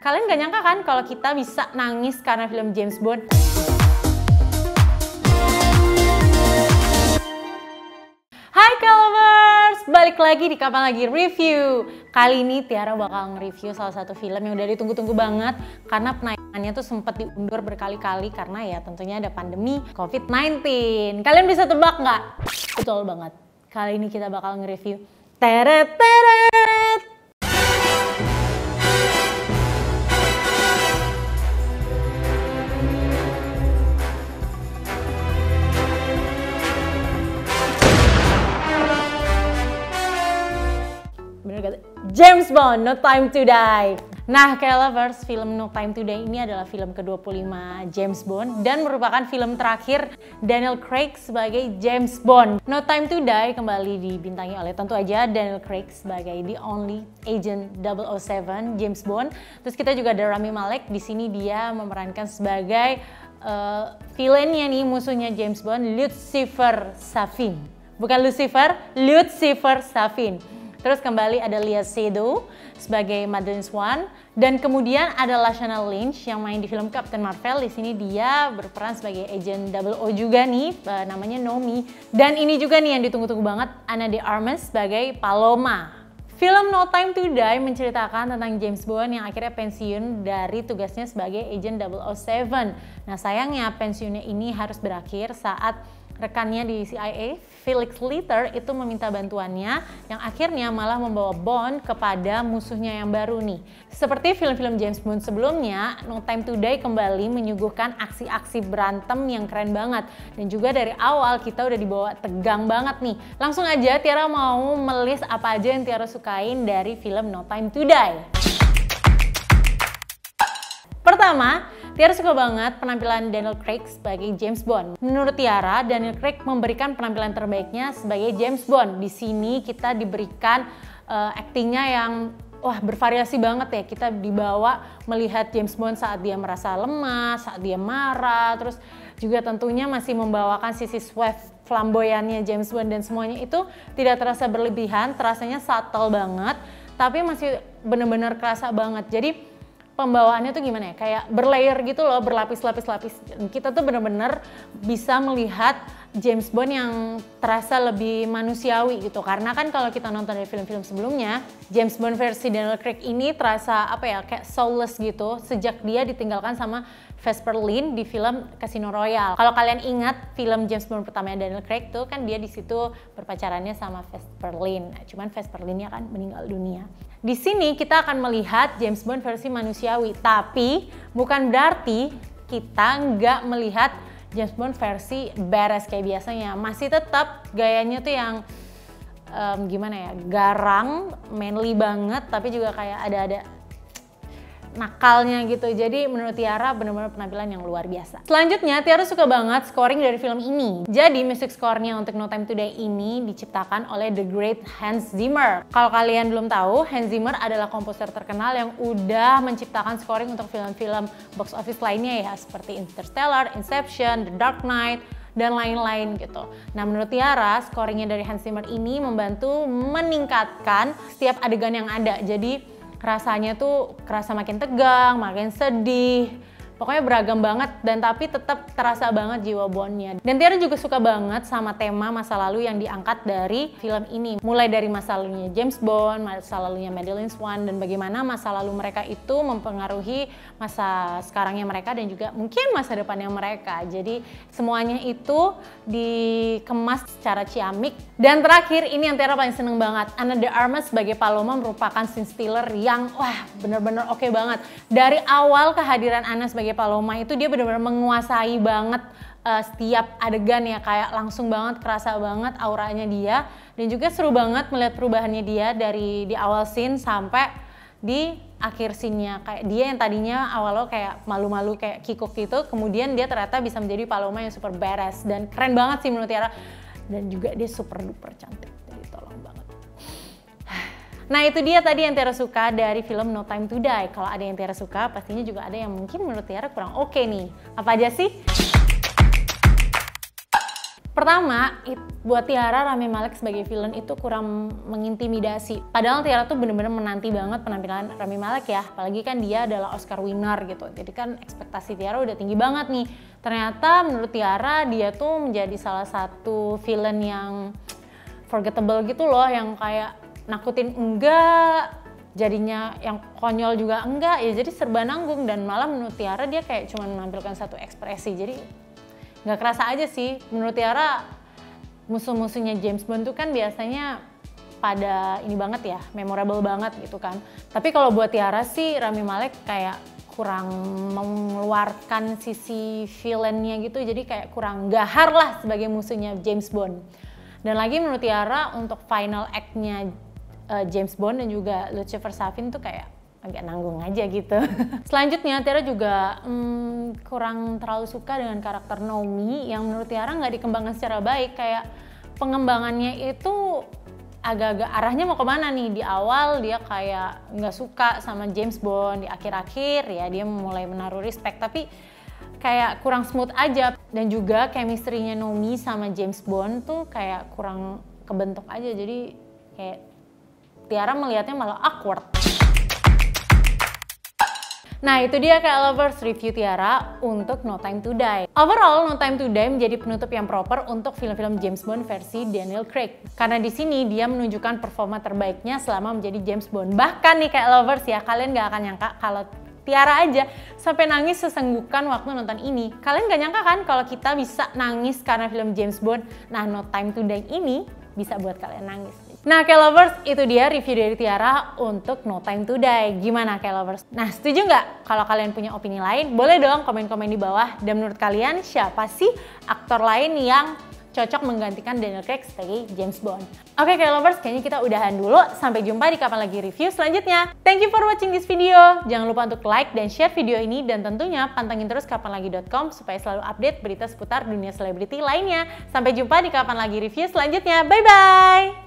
Kalian gak nyangka kan kalau kita bisa nangis karena film James Bond? Hai K-lovers, balik lagi di Kapan Lagi Review. Kali ini Tiara bakal nge-review salah satu film yang udah ditunggu-tunggu banget karena penayangannya tuh sempat diundur berkali-kali karena ya tentunya ada pandemi COVID-19. Kalian bisa tebak nggak? Betul banget. Kali ini kita bakal nge-review teret teret. James Bond, No Time to Die. Nah, K-lovers, film No Time to Die ini adalah film ke-25 James Bond dan merupakan film terakhir Daniel Craig sebagai James Bond. No Time to Die kembali dibintangi oleh tentu aja Daniel Craig sebagai the only agent 007 James Bond. Terus kita juga ada Rami Malek, di sini dia memerankan sebagai villainnya nih, musuhnya James Bond, Lucifer Safin. Bukan Lucifer, Lucifer Safin. Terus kembali ada Léa Seydoux sebagai Madeleine Swan dan kemudian ada Lashana Lynch yang main di film Captain Marvel. Di sini dia berperan sebagai agent 00 juga nih, namanya Nomi. Dan ini juga nih yang ditunggu-tunggu banget, Ana de Armas sebagai Paloma. Film No Time to Die menceritakan tentang James Bond yang akhirnya pensiun dari tugasnya sebagai agent 007. Nah, sayangnya pensiunnya ini harus berakhir saat rekannya di CIA, Felix Leiter, itu meminta bantuannya yang akhirnya malah membawa Bond kepada musuhnya yang baru nih. Seperti film-film James Bond sebelumnya, No Time to Die kembali menyuguhkan aksi-aksi berantem yang keren banget. Dan juga dari awal kita udah dibawa tegang banget nih. Langsung aja Tiara mau melis apa aja yang Tiara sukain dari film No Time to Die. Pertama, Tiara suka banget penampilan Daniel Craig sebagai James Bond. Menurut Tiara, Daniel Craig memberikan penampilan terbaiknya sebagai James Bond. Di sini kita diberikan aktingnya yang bervariasi banget ya. Kita dibawa melihat James Bond saat dia merasa lemah, saat dia marah, terus juga tentunya masih membawakan sisi suave flamboyannya James Bond dan semuanya itu tidak terasa berlebihan, terasanya subtle banget, tapi masih bener-bener kerasa banget. Jadi pembawaannya tuh gimana ya, kayak berlayer gitu loh, berlapis-lapis-lapis. Kita tuh bener-bener bisa melihat James Bond yang terasa lebih manusiawi gitu. Karena kan kalau kita nonton dari film-film sebelumnya, James Bond versi Daniel Craig ini terasa kayak soulless gitu sejak dia ditinggalkan sama Vesper Lynd di film Casino Royale. Kalau kalian ingat film James Bond pertama Daniel Craig tuh kan dia di situ berpacarannya sama Vesper Lynd. Cuman Vesper Lynd-nya kan meninggal dunia. Di sini kita akan melihat James Bond versi manusiawi, tapi bukan berarti kita nggak melihat James Bond versi badass kayak biasanya. Masih tetap gayanya tuh yang gimana ya, garang, manly banget, tapi juga kayak ada nakalnya gitu. Jadi menurut Tiara benar-benar penampilan yang luar biasa. Selanjutnya Tiara suka banget scoring dari film ini. Jadi music score-nya untuk No Time to Die ini diciptakan oleh the great Hans Zimmer. Kalau kalian belum tahu, Hans Zimmer adalah komposer terkenal yang udah menciptakan scoring untuk film-film box office lainnya ya, seperti Interstellar, Inception, The Dark Knight, dan lain-lain gitu. Nah, menurut Tiara, scoringnya dari Hans Zimmer ini membantu meningkatkan setiap adegan yang ada. Jadi rasanya tuh kerasa makin tegang, makin sedih, pokoknya beragam banget dan tapi tetap terasa banget jiwa Bondnya. Dan Tiara juga suka banget sama tema masa lalu yang diangkat dari film ini. Mulai dari masa lalunya James Bond, masa lalunya Madeleine Swan, dan bagaimana masa lalu mereka itu mempengaruhi masa sekarangnya mereka dan juga mungkin masa depannya mereka. Jadi semuanya itu dikemas secara ciamik. Dan terakhir ini yang Tiara paling seneng banget, Ana de Armas sebagai Paloma merupakan scene stealer yang bener-bener oke banget. Dari awal kehadiran Ana sebagai Paloma itu dia benar-benar menguasai banget setiap adegan ya, kayak langsung banget kerasa banget auranya dia, dan juga seru banget melihat perubahannya dia dari di awal scene sampai di akhir scene-nya. Kayak dia yang tadinya awalnya kayak malu-malu kayak kikuk gitu, kemudian dia ternyata bisa menjadi Paloma yang super badass dan keren banget sih menurut Tiara, dan juga dia super duper cantik, jadi tolong banget. Nah, itu dia tadi yang Tiara suka dari film No Time to Die. Kalau ada yang Tiara suka, pastinya juga ada yang mungkin menurut Tiara kurang oke nih. Apa aja sih? Pertama, buat Tiara, Rami Malek sebagai villain itu kurang mengintimidasi. Padahal Tiara tuh bener-bener menanti banget penampilan Rami Malek ya. Apalagi kan dia adalah Oscar winner gitu. Jadi kan ekspektasi Tiara udah tinggi banget nih. Ternyata menurut Tiara dia tuh menjadi salah satu villain yang forgettable gitu loh. Yang kayak nakutin enggak, jadinya yang konyol juga enggak. Ya jadi serba nanggung, dan malah menurut Tiara dia kayak cuma menampilkan satu ekspresi. Jadi nggak kerasa aja sih. Menurut Tiara, musuh-musuhnya James Bond tuh kan biasanya pada ini banget ya, memorable banget gitu kan. Tapi kalau buat Tiara sih, Rami Malek kayak kurang mengeluarkan sisi villainnya gitu, jadi kayak kurang gahar lah sebagai musuhnya James Bond. Dan lagi menurut Tiara, untuk final act-nya James Bond dan juga Lucifer Safin tuh kayak agak nanggung aja gitu. Selanjutnya Tiara juga kurang terlalu suka dengan karakter Nomi yang menurut Tiara nggak dikembangkan secara baik. Kayak pengembangannya itu agak-agak arahnya mau kemana nih. Di awal dia kayak nggak suka sama James Bond, di akhir-akhir ya dia mulai menaruh respect, tapi kayak kurang smooth aja. Dan juga chemistry-nya Nomi sama James Bond tuh kayak kurang kebentuk aja, jadi kayak Tiara melihatnya malah awkward. Nah itu dia kayak lovers review Tiara untuk No Time to Die. Overall, No Time to Die menjadi penutup yang proper untuk film-film James Bond versi Daniel Craig. Karena di sini dia menunjukkan performa terbaiknya selama menjadi James Bond. Bahkan nih kayak lovers ya, kalian gak akan nyangka kalau Tiara aja sampai nangis sesenggukan waktu nonton ini. Kalian gak nyangka kan kalau kita bisa nangis karena film James Bond? Nah No Time to Die ini bisa buat kalian nangis. Nah K-lovers, itu dia review dari Tiara untuk No Time to Die. Gimana K-lovers? Nah setuju nggak? Kalau kalian punya opini lain, boleh dong komen-komen di bawah. Dan menurut kalian siapa sih aktor lain yang cocok menggantikan Daniel Craig sebagai James Bond? Oke K-lovers, kayaknya kita udahan dulu. Sampai jumpa di kapan lagi review selanjutnya. Thank you for watching this video. Jangan lupa untuk like dan share video ini. Dan tentunya pantengin terus kapanlagi.com supaya selalu update berita seputar dunia selebriti lainnya. Sampai jumpa di kapan lagi review selanjutnya. Bye-bye!